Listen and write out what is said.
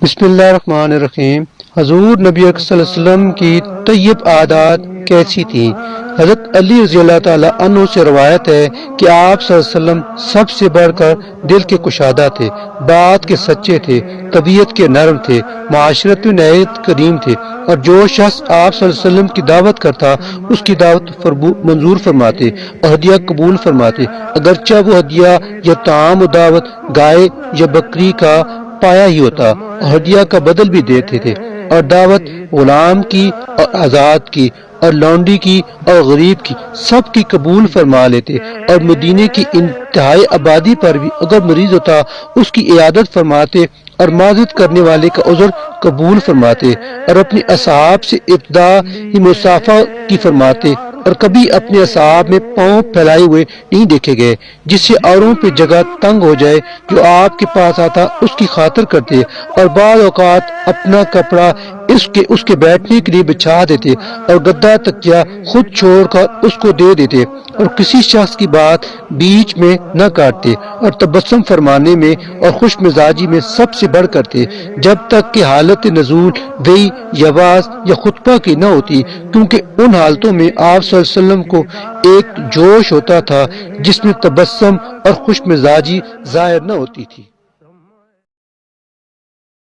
بسم اللہ الرحمن الرحیم۔ حضور نبی اکرم صلی اللہ علیہ وسلم کی طیب عادات کیسی تھیں؟ حضرت علی رضی اللہ تعالیٰ عنہ سے روایت ہے کہ آپ صلی اللہ علیہ وسلم سب سے بڑھ کر دل کے کشادہ تھے، بات کے سچے تھے، طبیعت کے نرم تھے، معاشرت میں نہایت کریم تھے، اور جو شخص آپ صلی اللہ علیہ وسلم کی دعوت کرتا اس کی دعوت منظور فرماتے اور ہدیہ قبول فرماتے، اگرچہ وہ ہدیہ یا طعام و دعوت گائے یا بکری کا پایا ہی ہوتا، اور ہدیہ کا بدل بھی دیتے تھے، اور دعوت غلام کی اور آزاد کی اور لونڈی کی اور غریب کی سب کی قبول فرما لیتے، اور مدینے کی انتہائی آبادی پر بھی اگر مریض ہوتا اس کی عیادت فرماتے، اور معذرت کرنے والے کا عذر قبول فرماتے، اور اپنی اصحاب سے ابتدا ہی مصافحہ کی فرماتے، اور کبھی اپنے اصحاب میں پاؤں پھیلائے ہوئے نہیں دیکھے گئے، جس سے اوروں پہ جگہ تنگ ہو جائے، جو آپ کے پاس آتا اس کی خاطر کرتے، اور بعض اوقات اپنا کپڑا اس کے بیٹھنے کے لیے بچھا دیتے، اور گدا تکیہ خود چھوڑ کر اس کو دے دیتے، اور کسی شخص کی بات بیچ میں نہ کاٹتے، اور تبسم فرمانے میں اور خوش مزاجی میں سب سے بڑھ کرتے، جب تک کہ حالت نزول وحی یا وعظ یا خطبہ کی نہ ہوتی، کیونکہ ان حالتوں میں آپ صلی اللہ علیہ وسلم کو ایک جوش ہوتا تھا جس میں تبسم اور خوش مزاجی ظاہر نہ ہوتی تھی۔